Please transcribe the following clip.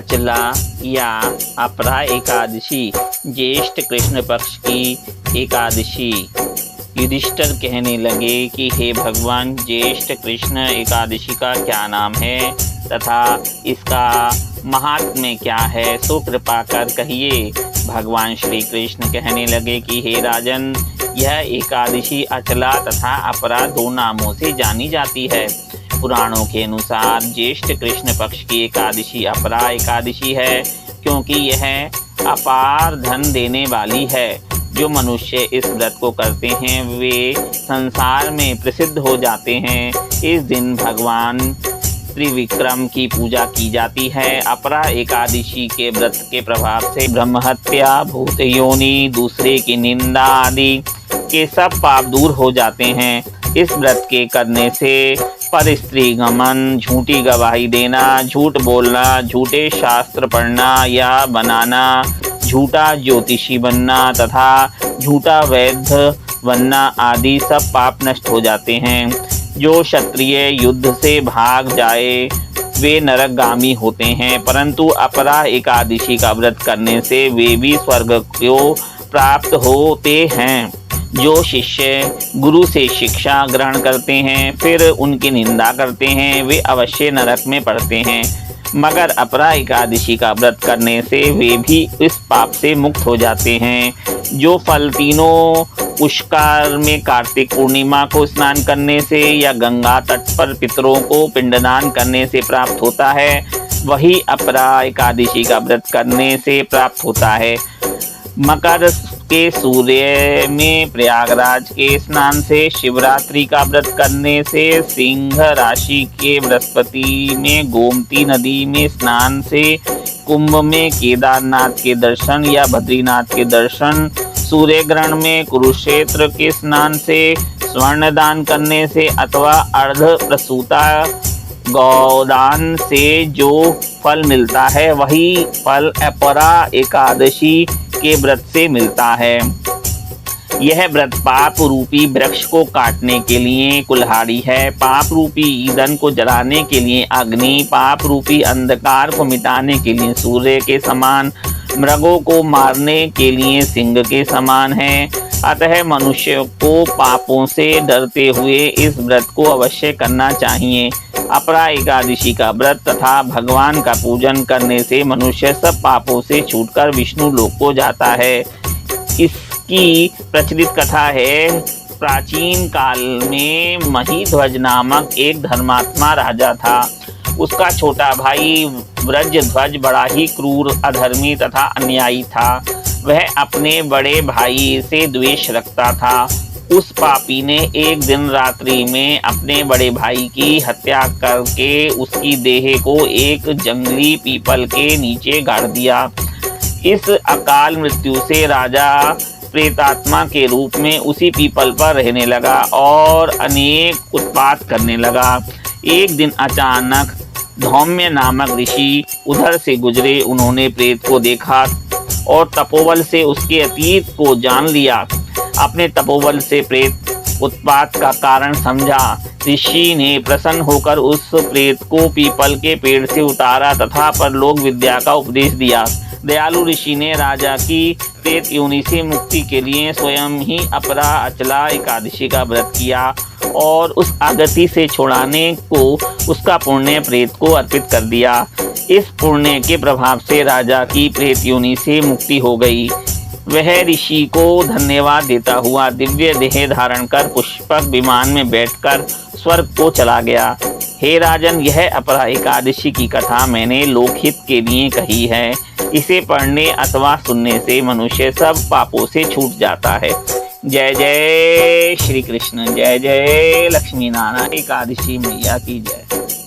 अचला या अपरा एकादशी ज्येष्ठ कृष्ण पक्ष की एकादशी। युधिष्ठिर कहने लगे कि हे भगवान, ज्येष्ठ कृष्ण एकादशी का क्या नाम है तथा इसका महात्म्य क्या है, सो कृपा कर कहिए। भगवान श्री कृष्ण कहने लगे कि हे राजन, यह एकादशी अचला तथा अपरा दो नामों से जानी जाती है। पुराणों के अनुसार ज्येष्ठ कृष्ण पक्ष की एकादशी अपरा एकादशी है, क्योंकि यह अपार धन देने वाली है। जो मनुष्य इस व्रत को करते हैं वे संसार में प्रसिद्ध हो जाते हैं। इस दिन भगवान त्रिविक्रम की पूजा की जाती है। अपरा एकादशी के व्रत के प्रभाव से ब्रह्महत्या, भूत योनि, दूसरे की निंदा आदि के सब पाप दूर हो जाते हैं। इस व्रत के करने से पर स्त्री गमन, झूठी गवाही देना, झूठ बोलना, झूठे शास्त्र पढ़ना या बनाना, झूठा ज्योतिषी बनना तथा झूठा वैद्य बनना आदि सब पाप नष्ट हो जाते हैं। जो क्षत्रिय युद्ध से भाग जाए वे नरकगामी होते हैं, परंतु अपरा एकादशी का व्रत करने से वे भी स्वर्ग को प्राप्त होते हैं। जो शिष्य गुरु से शिक्षा ग्रहण करते हैं फिर उनकी निंदा करते हैं वे अवश्य नरक में पड़ते हैं, मगर अपरा एकादशी का व्रत करने से वे भी इस पाप से मुक्त हो जाते हैं। जो फल तीनों पुष्कर में कार्तिक पूर्णिमा को स्नान करने से या गंगा तट पर पितरों को पिंडदान करने से प्राप्त होता है, वही अपरा एकादशी का व्रत करने से प्राप्त होता है। मकर के सूर्य में प्रयागराज के स्नान से, शिवरात्रि का व्रत करने से, सिंह राशि के बृहस्पति में गोमती नदी में स्नान से, कुंभ में केदारनाथ के दर्शन या बद्रीनाथ के दर्शन, सूर्य ग्रहण में कुरुक्षेत्र के स्नान से, स्वर्ण दान करने से अथवा अर्ध प्रसूता गौदान से जो फल मिलता है वही फल अपरा एकादशी के व्रत से मिलता है। यह व्रत पाप रूपी वृक्ष को काटने के लिए कुल्हाड़ी है, पाप रूपी ईंधन को जलाने के लिए अग्नि, पाप रूपी अंधकार को मिटाने के लिए सूर्य के समान, मृगों को मारने के लिए सिंह के समान है। अतः मनुष्य को पापों से डरते हुए इस व्रत को अवश्य करना चाहिए। अपरा एकादशी का व्रत तथा भगवान का पूजन करने से मनुष्य सब पापों से छूटकर विष्णु लोक को जाता है। इसकी प्रचलित कथा है। प्राचीन काल में महीध्वज नामक एक धर्मात्मा राजा था। उसका छोटा भाई व्रजध्वज बड़ा ही क्रूर, अधर्मी तथा अन्यायी था। वह अपने बड़े भाई से द्वेष रखता था। उस पापी ने एक दिन रात्रि में अपने बड़े भाई की हत्या करके उसकी देह को एक जंगली पीपल के नीचे गाड़ दिया। इस अकाल मृत्यु से राजा प्रेतात्मा के रूप में उसी पीपल पर रहने लगा और अनेक उत्पात करने लगा। एक दिन अचानक धौम्य नामक ऋषि उधर से गुजरे। उन्होंने प्रेत को देखा और तपोबल से उसके अतीत को जान लिया। अपने तपोबल से प्रेत उत्पात का कारण समझा। ऋषि ने प्रसन्न होकर उस प्रेत को पीपल के पेड़ से उतारा तथा परलोक विद्या का उपदेश दिया। दयालु ऋषि ने राजा की प्रेत योनि से मुक्ति के लिए स्वयं ही अपरा अचला एकादशी का व्रत किया और उस आगति से छुड़ाने को उसका पुण्य प्रेत को अर्पित कर दिया। इस पुण्य के प्रभाव से राजा की प्रेत योनि से मुक्ति हो गई। वह ऋषि को धन्यवाद देता हुआ दिव्य देह धारण कर पुष्पक विमान में बैठकर स्वर्ग को चला गया। हे राजन, यह अपरा एकादशी की कथा मैंने लोकहित के लिए कही है। इसे पढ़ने अथवा सुनने से मनुष्य सब पापों से छूट जाता है। जय जय श्री कृष्ण, जय जय लक्ष्मी नारायण। एकादशी मैया की जय।